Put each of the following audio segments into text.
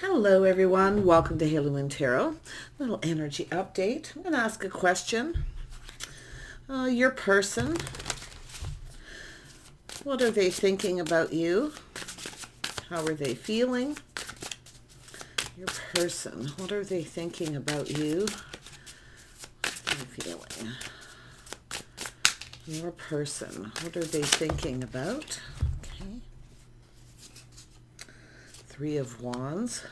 Hello everyone, welcome to Halo Moon Tarot. Little energy update. I'm going to ask a question. Your person, what are they thinking about you? How are they feeling? Your person, what are they thinking about you? What are they feeling? Your person, what are they thinking about? Okay. Three of Wands,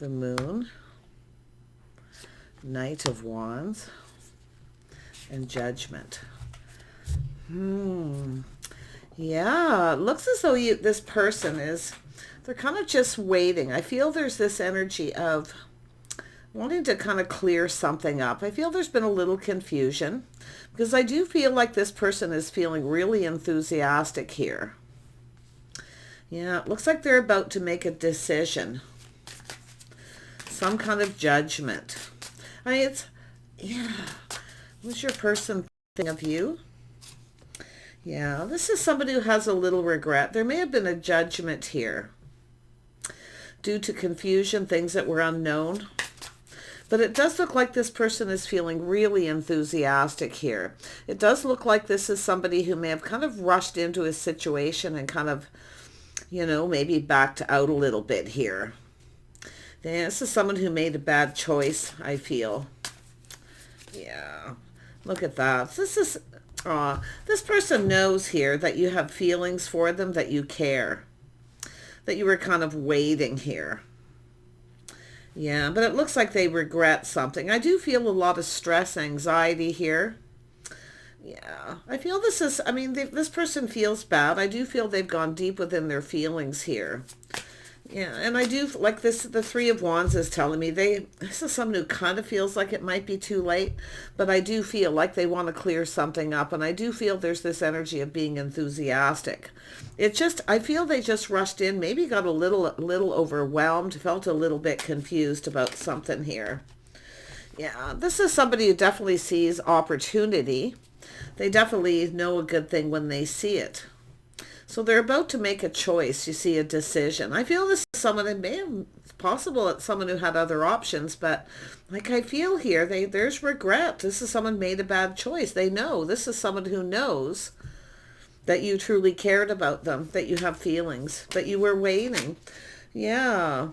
the Moon, Knight of Wands, and Judgment. Yeah, it looks as though this person they're kind of just waiting. I feel there's this energy of wanting to kind of clear something up. I feel there's been a little confusion because I do feel like this person is feeling really enthusiastic here. Yeah, it looks like they're about to make a decision. Some kind of judgment. Yeah. What's your person thinking of you? Yeah, this is somebody who has a little regret. There may have been a judgment here due to confusion, things that were unknown. But it does look like this person is feeling really enthusiastic here. It does look like this is somebody who may have kind of rushed into a situation and kind of, maybe backed out a little bit here. This is someone who made a bad choice, I feel. Yeah, look at that. This person knows here that you have feelings for them, that you care, that you were kind of waiting here. Yeah, but it looks like they regret something. I do feel a lot of stress, anxiety here. Yeah, I feel this person feels bad. I do feel they've gone deep within their feelings here. Yeah, and I do like this. The Three of Wands is telling me this is someone who kind of feels like it might be too late, but I do feel like they want to clear something up, and I do feel there's this energy of being enthusiastic. I feel they just rushed in, maybe got a little overwhelmed, felt a little bit confused about something here. Yeah, this is somebody who definitely sees opportunity. They definitely know a good thing when they see it. So they're about to make a choice, you see, a decision. I feel this is someone, it's possible it's someone who had other options, but like I feel here, there's regret. This is someone made a bad choice. They know. This is someone who knows that you truly cared about them, that you have feelings, that you were waiting. Yeah.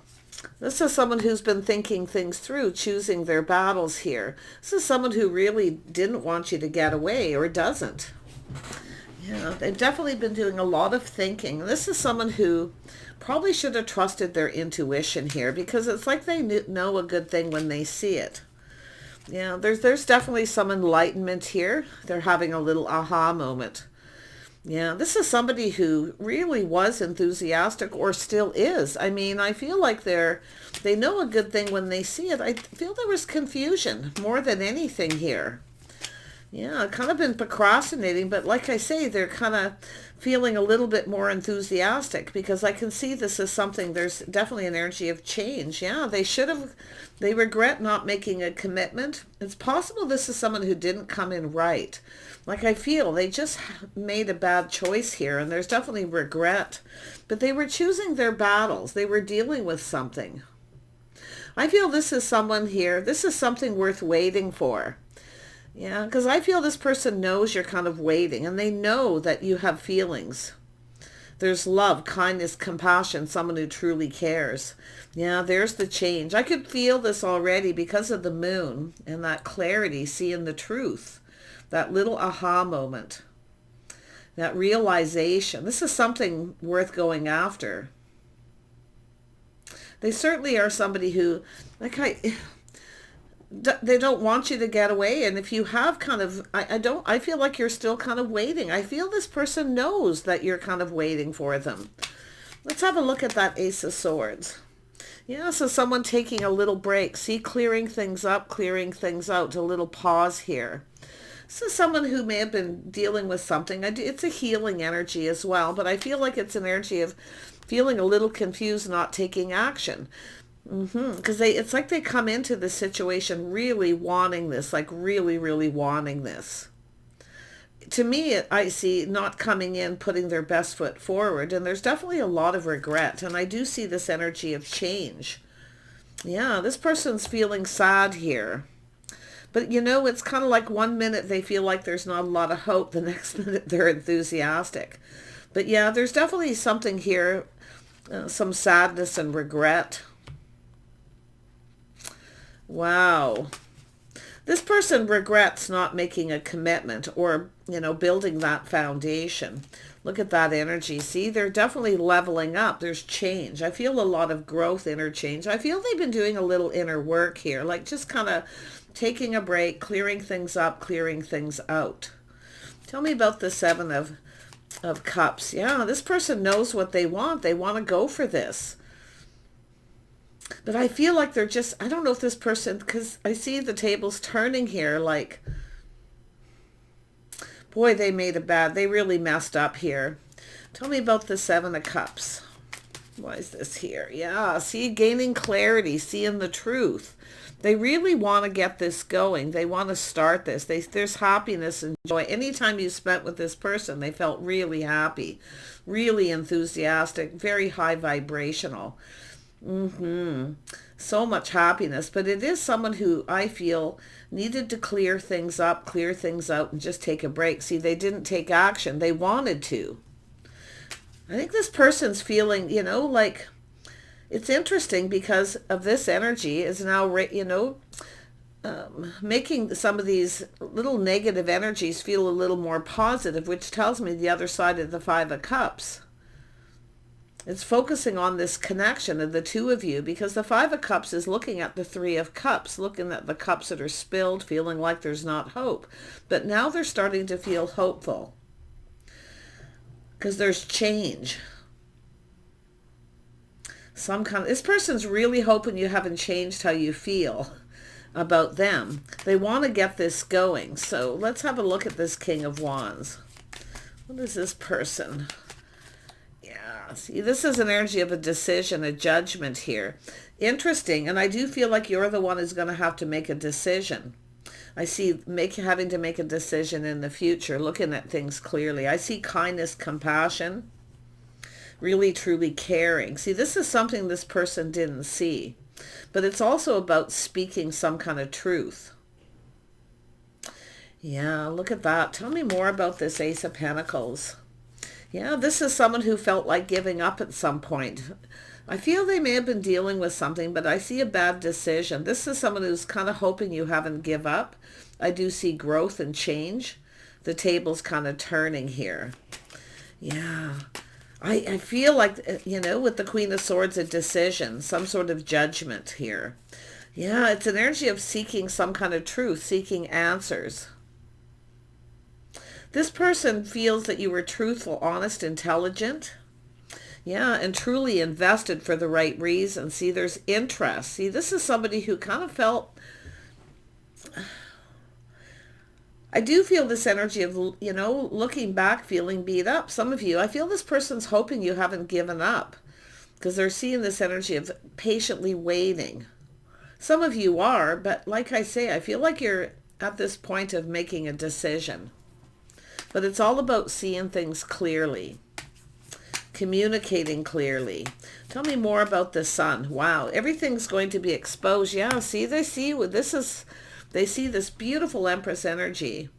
This is someone who's been thinking things through, choosing their battles here. This is someone who really didn't want you to get away or doesn't. Yeah, they've definitely been doing a lot of thinking. This is someone who probably should have trusted their intuition here because it's like they know a good thing when they see it. Yeah, there's definitely some enlightenment here. They're having a little aha moment. Yeah, this is somebody who really was enthusiastic or still is. I mean, I feel like they know a good thing when they see it. I feel there was confusion more than anything here. Yeah, kind of been procrastinating, but like I say, they're kind of feeling a little bit more enthusiastic because I can see this as something, there's definitely an energy of change. Yeah, they regret not making a commitment. It's possible this is someone who didn't come in right. Like I feel they just made a bad choice here and there's definitely regret, but they were choosing their battles. They were dealing with something. I feel this is someone here, this is something worth waiting for. Yeah, because I feel this person knows you're kind of waiting and they know that you have feelings. There's love, kindness, compassion, someone who truly cares. Yeah, there's the change. I could feel this already because of the moon and that clarity, seeing the truth. That little aha moment. That realization. This is something worth going after. They certainly are somebody who, they don't want you to get away, and if you have I feel like you're still kind of waiting. I feel this person knows that you're kind of waiting for them. Let's have a look at that Ace of Swords. Yeah, so someone taking a little break. See, clearing things up, clearing things out. A little pause here. So someone who may have been dealing with something. It's a healing energy as well, but I feel like it's an energy of feeling a little confused, not taking action. Because it's like they come into the situation really wanting this, like really, really wanting this. to me, I see not coming in, putting their best foot forward. And there's definitely a lot of regret. And I do see this energy of change. Yeah, this person's feeling sad here. But you know, it's kind of like one minute they feel like there's not a lot of hope. The next minute they're enthusiastic. But yeah, there's definitely something here, some sadness and regret. Wow. This person regrets not making a commitment or, you know, building that foundation. Look at that energy. See, they're definitely leveling up. There's change. I feel a lot of growth, inner change. I feel they've been doing a little inner work here, like just kind of taking a break, clearing things up, clearing things out. Tell me about the Seven of Cups. Yeah, this person knows what they want. They want to go for this. But I feel like they're just, I don't know if this person, because I see the tables turning here, like, boy, they really messed up here. Tell me about the Seven of Cups. Why is this here? Yeah, see, gaining clarity, seeing the truth. They really want to get this going. They want to start this. There's happiness and joy. Anytime you spent with this person, they felt really happy, really enthusiastic, very high vibrational. So much happiness. But it is someone who I feel needed to clear things up, clear things out, and just take a break. See, they didn't take action. They wanted to. I think this person's feeling, you know, like, it's interesting because of this energy is now, you know, making some of these little negative energies feel a little more positive, which tells me the other side of the Five of Cups. It's focusing on this connection of the two of you, because the Five of Cups is looking at the Three of Cups, looking at the cups that are spilled, feeling like there's not hope. But now they're starting to feel hopeful because there's change. This person's really hoping you haven't changed how you feel about them. They want to get this going. So let's have a look at this King of Wands. What is this person? See, this is an energy of a decision, a judgment here. Interesting. And I do feel like you're the one who's going to have to make a decision. I see having to make a decision in the future, looking at things clearly. I see kindness, compassion, really, truly caring. See, this is something this person didn't see. But it's also about speaking some kind of truth. Yeah, look at that. Tell me more about this Ace of Pentacles. Yeah, this is someone who felt like giving up at some point. I feel they may have been dealing with something, but I see a bad decision. This is someone who's kind of hoping you haven't give up. I do see growth and change. The table's kind of turning here. Yeah. I feel like, you know, with the Queen of Swords, a decision, some sort of judgment here. Yeah, it's an energy of seeking some kind of truth, seeking answers. This person feels that you were truthful, honest, intelligent. Yeah, and truly invested for the right reason. See, there's interest. See, this is somebody who kind of felt... I do feel this energy of, you know, looking back, feeling beat up. Some of you, I feel this person's hoping you haven't given up because they're seeing this energy of patiently waiting. Some of you are, but like I say, I feel like you're at this point of making a decision. But it's all about seeing things clearly, communicating clearly. Tell me more about the Sun. Wow, everything's going to be exposed. Yeah, see, they see this beautiful Empress energy.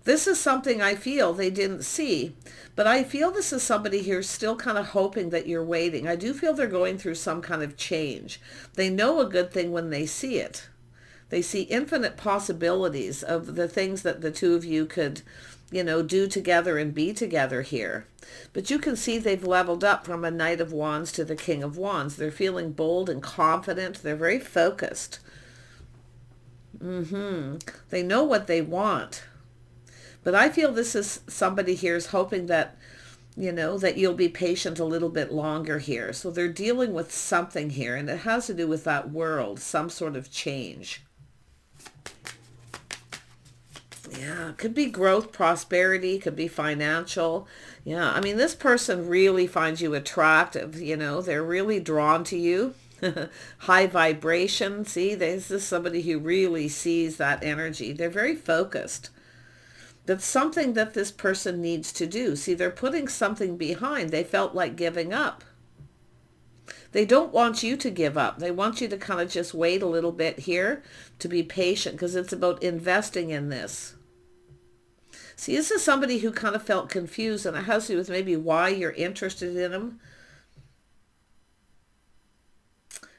This is something I feel they didn't see, but I feel this is somebody here still kind of hoping that you're waiting. I do feel they're going through some kind of change. They know a good thing when they see it. They see infinite possibilities of the things that the two of you could, you know, do together and be together here. But you can see they've leveled up from a Knight of Wands to the King of Wands. They're feeling bold and confident. They're very focused. They know what they want. But I feel this is somebody here is hoping that, you know, that you'll be patient a little bit longer here. So they're dealing with something here, and it has to do with that world, some sort of change. Yeah, could be growth, prosperity, could be financial. Yeah, I mean, this person really finds you attractive, you know, they're really drawn to you. High vibration. See, this is somebody who really sees that energy. They're very focused. That's something that this person needs to do. See, they're putting something behind. They felt like giving up. They don't want you to give up. They want you to kind of just wait a little bit here, to be patient, because it's about investing in this. See, this is somebody who kind of felt confused, and it has to do with maybe why you're interested in them.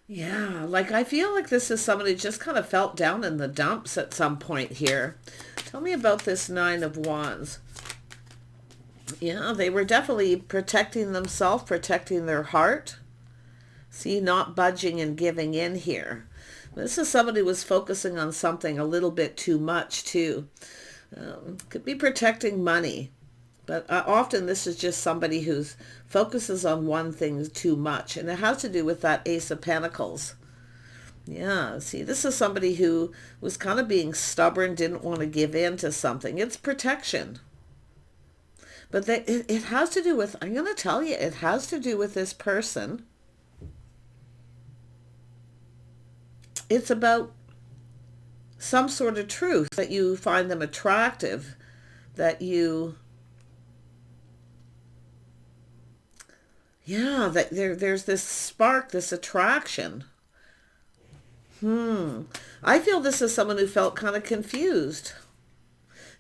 Yeah, like I feel like this is somebody who just kind of felt down in the dumps at some point here. Tell me about this Nine of Wands. Yeah, they were definitely protecting themselves, protecting their heart. See, not budging and giving in here. This is somebody who was focusing on something a little bit too much too. Could be protecting money. But often this is just somebody who focuses on one thing too much. And it has to do with that Ace of Pentacles. Yeah, see, this is somebody who was kind of being stubborn, didn't want to give in to something. It's protection. But it has to do with, I'm going to tell you, it has to do with this person. It's about some sort of truth, that you find them attractive, that you... Yeah, that there's this spark, this attraction. I feel this is someone who felt kind of confused.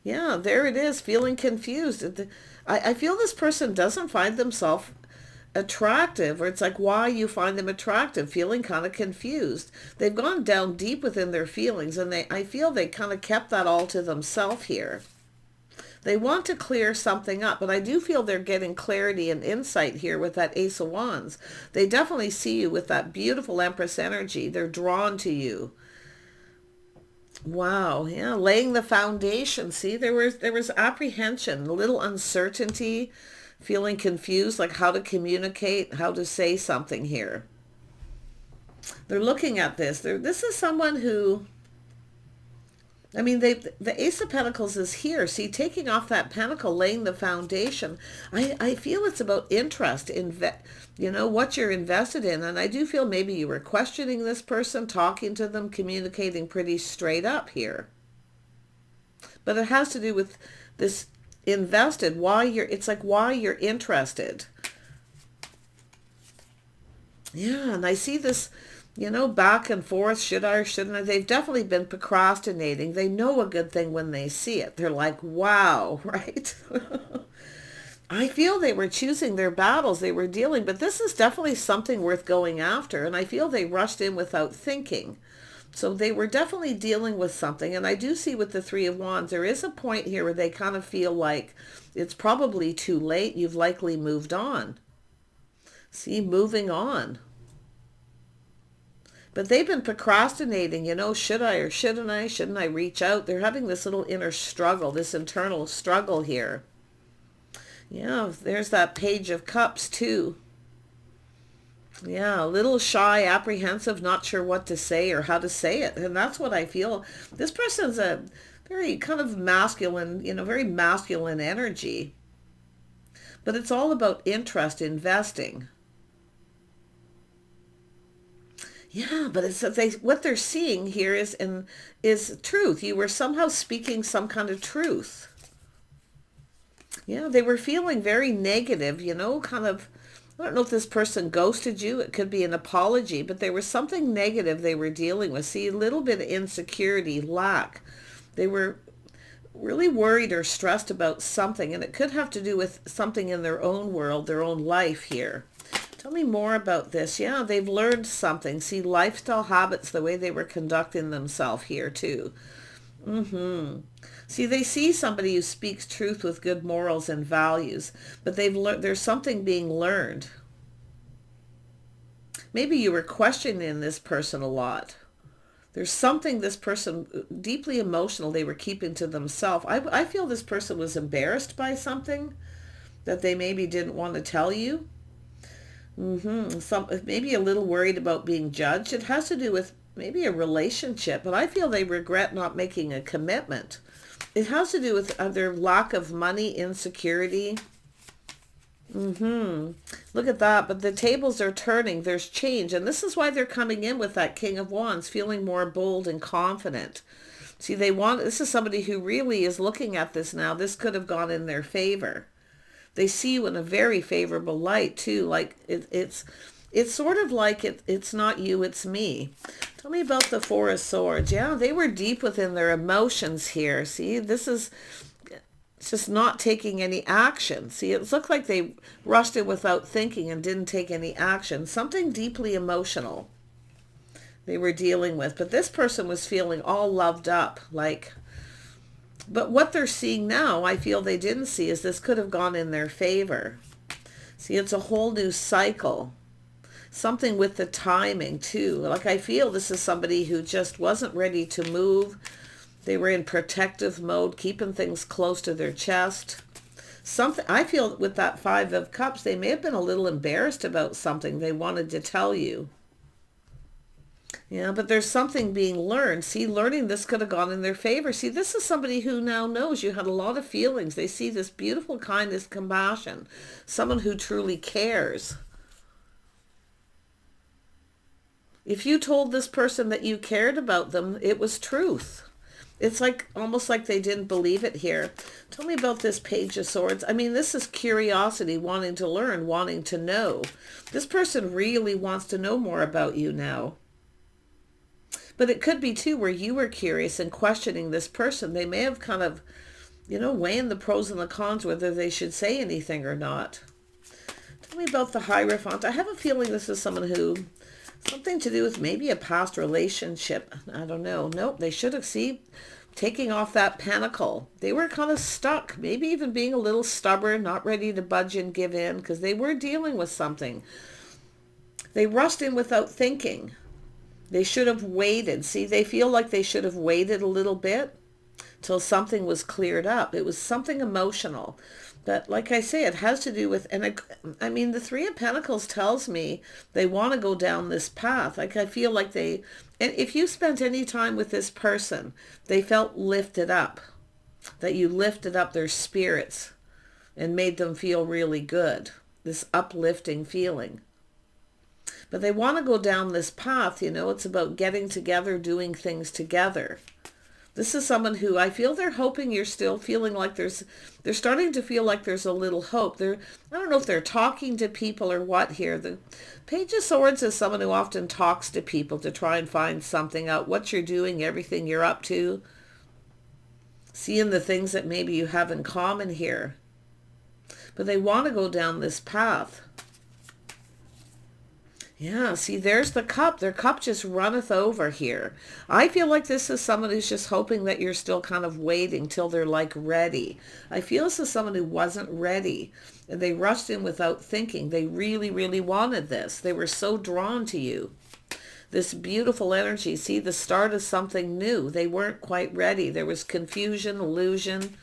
Yeah, there it is, feeling confused. I feel this person doesn't find themselves attractive, or it's like why you find them attractive, feeling kind of confused. They've gone down deep within their feelings, and I feel they kind of kept that all to themselves here. They want to clear something up, but I do feel they're getting clarity and insight here with that Ace of Wands. They definitely see you with that beautiful Empress energy. They're drawn to you. Wow, yeah, laying the foundation. See, there was apprehension, a little uncertainty, feeling confused, like how to communicate, how to say something here. They're looking at this. This is someone who... I mean, the Ace of Pentacles is here. See, taking off that pentacle, laying the foundation. I feel it's about interest, what you're invested in. And I do feel maybe you were questioning this person, talking to them, communicating pretty straight up here. But it has to do with this invested, it's like why you're interested. Yeah, and I see this... back and forth, should I or shouldn't I? They've definitely been procrastinating. They know a good thing when they see it. They're like, wow, right? I feel they were choosing their battles. They were dealing, but this is definitely something worth going after. And I feel they rushed in without thinking. So they were definitely dealing with something. And I do see with the Three of Wands, there is a point here where they kind of feel like it's probably too late. You've likely moved on. See, moving on. But they've been procrastinating, should I or shouldn't I? Shouldn't I reach out? They're having this little inner struggle, this internal struggle here. Yeah, there's that Page of Cups too. Yeah, a little shy, apprehensive, not sure what to say or how to say it. And that's what I feel. This person's a very kind of masculine, very masculine energy. But it's all about interest, investing. Yeah, but what they're seeing here is truth. You were somehow speaking some kind of truth. Yeah, they were feeling very negative, kind of, I don't know if this person ghosted you. It could be an apology, but there was something negative they were dealing with. See, a little bit of insecurity, lack. They were really worried or stressed about something, and it could have to do with something in their own world, their own life here. Tell me more about this. Yeah, they've learned something. See, lifestyle habits, the way they were conducting themselves here too. See, they see somebody who speaks truth with good morals and values, but there's something being learned. Maybe you were questioning this person a lot. There's something this person, deeply emotional, they were keeping to themselves. I feel this person was embarrassed by something that they maybe didn't want to tell you. Maybe a little worried about being judged. It has to do with maybe a relationship, but I feel they regret not making a commitment. It has to do with their lack of money, insecurity. Look at that. But the tables are turning. There's change. And this is why they're coming in with that King of Wands, feeling more bold and confident. See, this is somebody who really is looking at this now. This could have gone in their favor. They see you in a very favorable light too. Like it's sort of like it's not you, it's me. Tell me about the Four of Swords. Yeah, they were deep within their emotions here. See, this is just not taking any action. See, it looked like they rushed it without thinking and didn't take any action. Something deeply emotional they were dealing with. But this person was feeling all loved up. But what they're seeing now, I feel they didn't see, is this could have gone in their favor. See, it's a whole new cycle. Something with the timing too. Like I feel this is somebody who just wasn't ready to move. They were in protective mode, keeping things close to their chest. I feel with that Five of Cups, they may have been a little embarrassed about something they wanted to tell you. Yeah, but there's something being learned. See, learning this could have gone in their favor. See, this is somebody who now knows you had a lot of feelings. They see this beautiful kindness, compassion, someone who truly cares. If you told this person that you cared about them, it was truth. It's like almost like they didn't believe it here. Tell me about this Page of Swords. I mean, this is curiosity, wanting to learn, wanting to know. This person really wants to know more about you now. But it could be too where you were curious and questioning this person. They may have kind of, weighing the pros and the cons, whether they should say anything or not. Tell me about the Hierophant. I have a feeling this is someone who, something to do with maybe a past relationship. I don't know. Nope, they should have, taking off that pentacle. They were kind of stuck, maybe even being a little stubborn, not ready to budge and give in, because they were dealing with something. They rushed in without thinking. They should have waited. See, they feel like they should have waited a little bit till something was cleared up. It was something emotional. But like I say, it has to do with, and I mean, the Three of Pentacles tells me they want to go down this path. Like I feel like and if you spent any time with this person, they felt lifted up, that you lifted up their spirits and made them feel really good. This uplifting feeling. But they want to go down this path, it's about getting together, doing things together. This is someone who I feel they're hoping you're still feeling like they're starting to feel like there's a little hope. I don't know if they're talking to people or what here. The Page of Swords is someone who often talks to people to try and find something out, what you're doing, everything you're up to, seeing the things that maybe you have in common here. But they want to go down this path. Yeah, see, there's the cup. Their cup just runneth over here. I feel like this is someone who's just hoping that you're still kind of waiting till they're like ready. I feel this is someone who wasn't ready. And they rushed in without thinking. They really, really wanted this. They were so drawn to you. This beautiful energy. See, the start of something new. They weren't quite ready. There was confusion, illusion.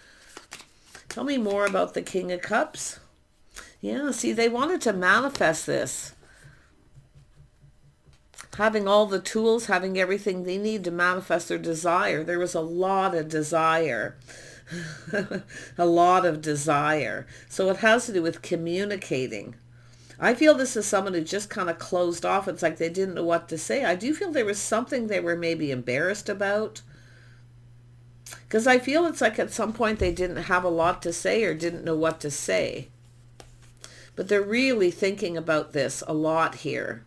Tell me more about the King of Cups. Yeah, see, they wanted to manifest this. Having all the tools, having everything they need to manifest their desire. There was a lot of desire. A lot of desire. So it has to do with communicating. I feel this is someone who just kind of closed off. It's like they didn't know what to say. I do feel there was something they were maybe embarrassed about. Because I feel it's like at some point they didn't have a lot to say or didn't know what to say. But they're really thinking about this a lot here.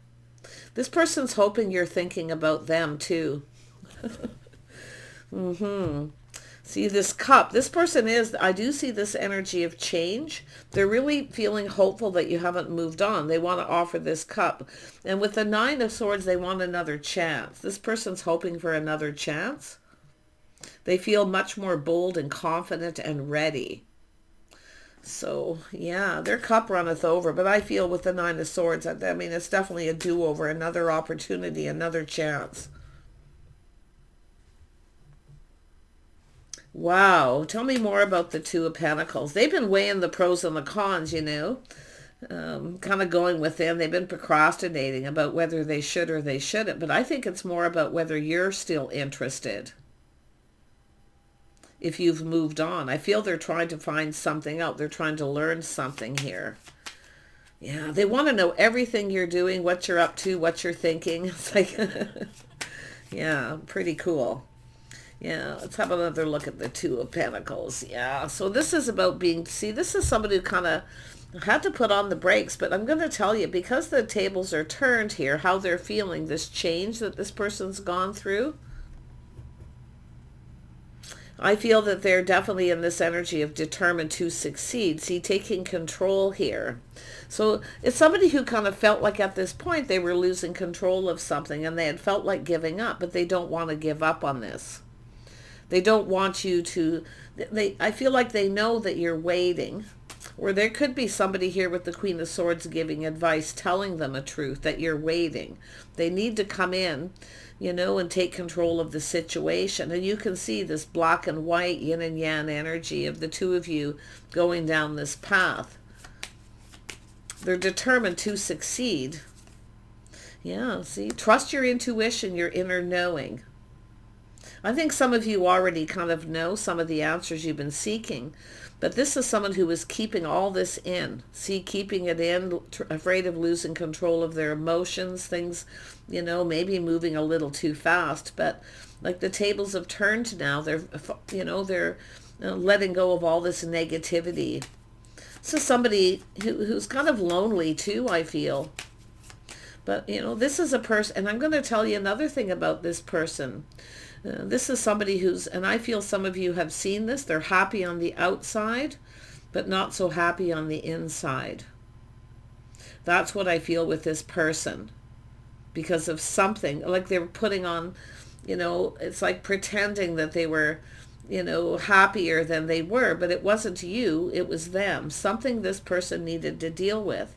This person's hoping you're thinking about them too. See this cup. This person I do see this energy of change. They're really feeling hopeful that you haven't moved on. They want to offer this cup. And with the Nine of Swords, they want another chance. This person's hoping for another chance. They feel much more bold and confident and ready. So, yeah, their cup runneth over. But I feel with the Nine of Swords, I mean, it's definitely a do-over, another opportunity, another chance. Wow. Tell me more about the Two of Pentacles. They've been weighing the pros and the cons, kind of going within. They've been procrastinating about whether they should or they shouldn't. But I think it's more about whether you're still interested. If you've moved on. I feel they're trying to find something out. They're trying to learn something here. Yeah, they want to know everything you're doing, what you're up to, what you're thinking. It's like, yeah, pretty cool. Yeah, let's have another look at the Two of Pentacles. Yeah, so this is about being, see, this is somebody who kind of had to put on the brakes, but I'm going to tell you, because the tables are turned here, how they're feeling, this change that this person's gone through. I feel that they're definitely in this energy of determined to succeed. See, taking control here. So it's somebody who kind of felt like at this point they were losing control of something and they had felt like giving up, but they don't want to give up on this. They don't want you to, I feel like they know that you're waiting. Or there could be somebody here with the Queen of Swords giving advice, telling them a truth, that you're waiting. They need to come in, and take control of the situation. And you can see this black and white yin and yang energy of the two of you going down this path. They're determined to succeed. Yeah, see, trust your intuition, your inner knowing. I think some of you already kind of know some of the answers you've been seeking, but this is someone who is keeping all this in. See, keeping it in, afraid of losing control of their emotions, things, maybe moving a little too fast. But like the tables have turned now, they're letting go of all this negativity. This is somebody who's kind of lonely too, I feel. But, this is a person, and I'm going to tell you another thing about this person. This is somebody who's, and I feel some of you have seen this, they're happy on the outside, but not so happy on the inside. That's what I feel with this person. Because of something, like they were putting on, it's like pretending that they were, happier than they were, but it wasn't you, it was them. Something this person needed to deal with.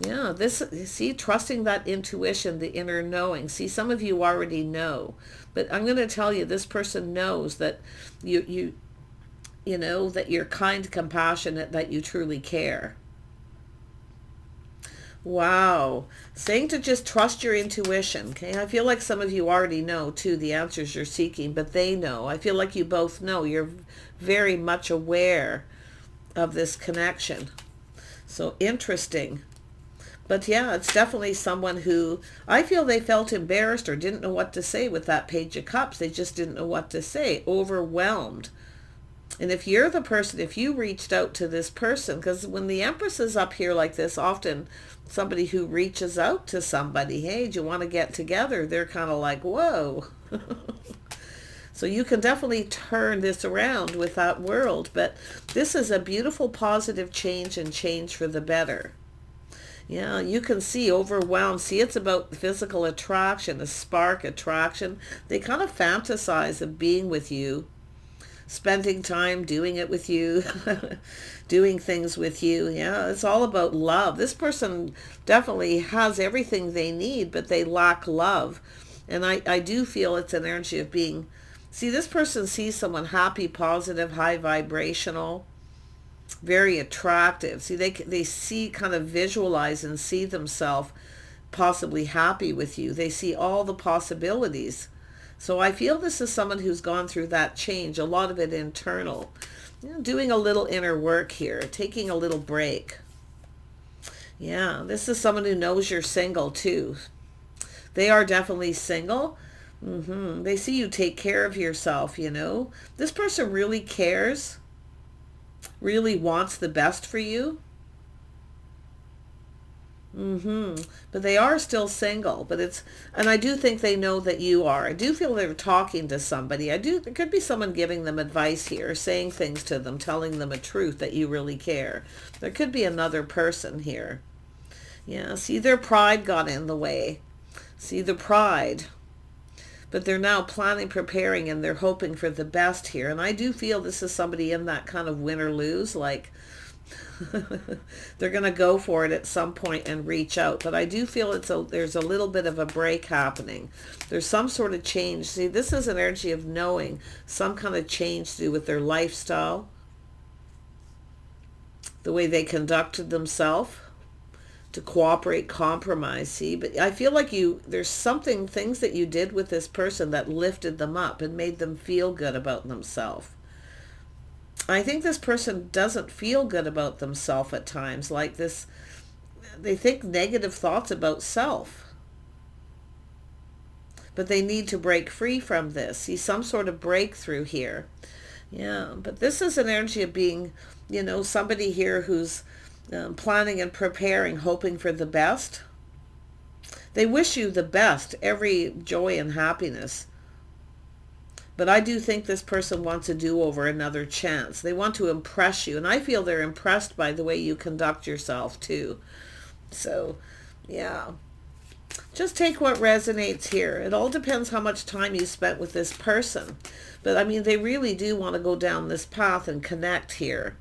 Yeah, see, trusting that intuition, the inner knowing. See, some of you already know, but I'm going to tell you, this person knows that that you're kind, compassionate, that you truly care. Wow. Saying to just trust your intuition. Okay. I feel like some of you already know too the answers you're seeking, but they know. I feel like you both know. You're very much aware of this connection. So interesting. But yeah, it's definitely someone who, I feel they felt embarrassed or didn't know what to say with that Page of Cups. They just didn't know what to say. Overwhelmed. And if you're the person, if you reached out to this person, because when the Empress is up here like this, often somebody who reaches out to somebody, hey, do you want to get together? They're kind of like, whoa. So you can definitely turn this around with that world. But this is a beautiful, positive change, and change for the better. Yeah, you can see overwhelmed. See, it's about physical attraction, a spark, attraction. They kind of fantasize of being with you, spending time doing it with you, doing things with you. Yeah, it's all about love. This person definitely has everything they need, but they lack love. And I do feel it's an energy of being, see, this person sees someone happy, positive, high vibrational, very attractive. See, they see, kind of visualize and see themselves possibly happy with you. They see all the possibilities. So I feel this is someone who's gone through that change, a lot of it internal. Doing a little inner work here, taking a little break. Yeah, this is someone who knows you're single too. They are definitely single. They see you take care of yourself, This person really cares, really wants the best for you. But they are still single, but and I do think they know that you are. I do feel they're talking to somebody. There could be someone giving them advice here, saying things to them, telling them a truth that you really care. There could be another person here. Yeah, see, their pride got in the way. See, the pride. But they're now planning, preparing, and they're hoping for the best here. And I do feel this is somebody in that kind of win or lose, like they're going to go for it at some point and reach out. But I do feel there's a little bit of a break happening. There's some sort of change. See, this is an energy of knowing some kind of change to do with their lifestyle, the way they conducted themselves, to cooperate, compromise. See, but I feel like there's things that you did with this person that lifted them up and made them feel good about themselves. I think this person doesn't feel good about themselves at times, like this, they think negative thoughts about self. But they need to break free from this. See some sort of breakthrough here. Yeah, but this is an energy of being, somebody here who's planning and preparing, hoping for the best. They wish you the best, every joy and happiness. But I do think this person wants a do-over, another chance. They want to impress you. And I feel they're impressed by the way you conduct yourself too. So, yeah. Just take what resonates here. It all depends how much time you spent with this person. But I mean, they really do want to go down this path and connect here.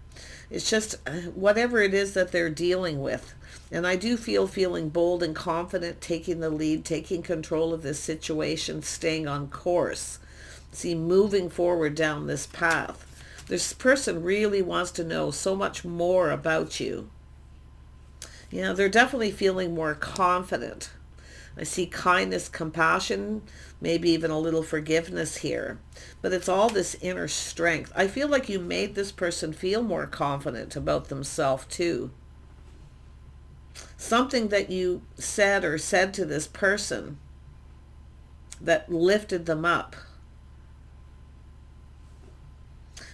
It's just whatever it is that they're dealing with. And I do feeling bold and confident, taking the lead, taking control of this situation, staying on course. See, moving forward down this path. This person really wants to know so much more about you. Yeah, they're definitely feeling more confident. I see kindness, compassion, maybe even a little forgiveness here. But it's all this inner strength. I feel like you made this person feel more confident about themselves too. Something that you said to this person that lifted them up.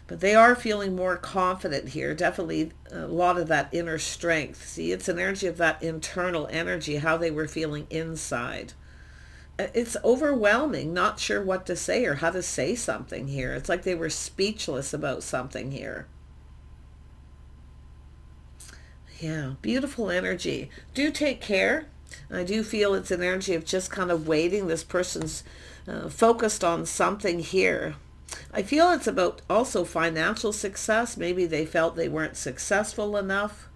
But they are feeling more confident here. Definitely a lot of that inner strength. See, it's an energy of that internal energy, how they were feeling inside. It's overwhelming, not sure what to say or how to say something here. It's like they were speechless about something here. Yeah, beautiful energy. Do take care. I do feel it's an energy of just kind of waiting. This person's focused on something here. I feel it's about also financial success. Maybe they felt they weren't successful enough,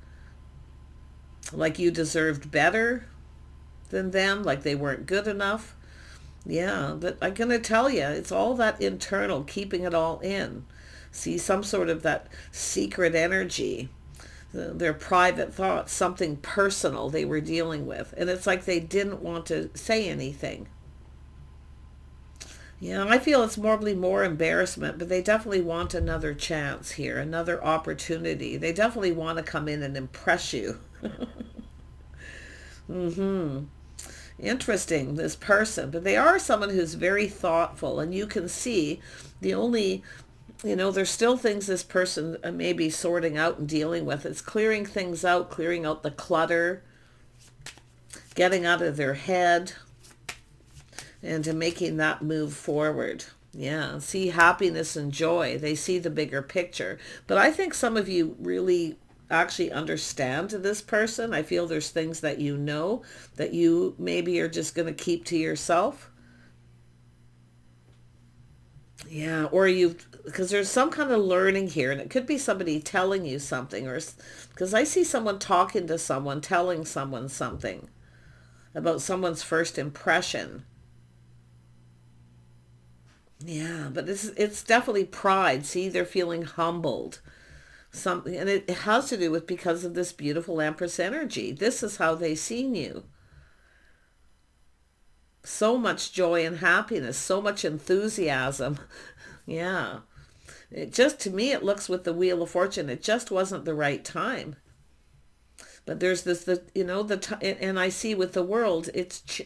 like you deserved better than them, like they weren't good enough. Yeah, but I'm going to tell you, it's all that internal, keeping it all in. See, some sort of that secret energy, their private thoughts, something personal they were dealing with. And it's like they didn't want to say anything. Yeah, I feel it's probably more embarrassment, but they definitely want another chance here, another opportunity. They definitely want to come in and impress you. Interesting, this person. But they are someone who's very thoughtful, and you can see the only, there's still things this person may be sorting out and dealing with. It's clearing things out, clearing out the clutter, getting out of their head, and to making that move forward. Yeah, see happiness and joy. They see the bigger picture. But I think some of you really actually understand this person. I feel there's things that that you maybe are just going to keep to yourself. Yeah, or because there's some kind of learning here, and it could be somebody telling you something, or because I see someone talking to someone, telling someone something about someone's first impression. Yeah, but it's definitely pride. See, they're feeling humbled. Something, and it has to do with because of this beautiful Empress energy. This is how they seen you. So much joy and happiness, so much enthusiasm. Yeah. To me, it looks with the Wheel of Fortune, it just wasn't the right time. But there's this, and I see with the world,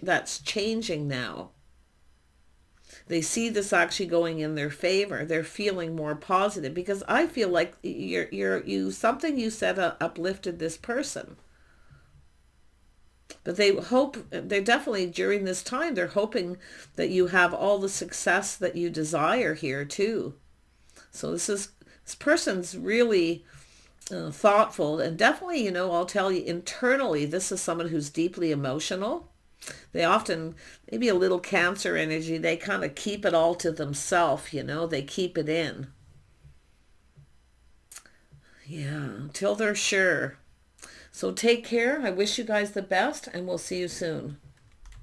that's changing now. They see this actually going in their favor. They're feeling more positive because I feel like something you said uplifted this person. But they're definitely during this time, they're hoping that you have all the success that you desire here too. So this person's really thoughtful, and definitely, I'll tell you internally, this is someone who's deeply emotional. They often, maybe a little Cancer energy, they kind of keep it all to themselves, they keep it in. Yeah, until they're sure. So take care. I wish you guys the best, and we'll see you soon.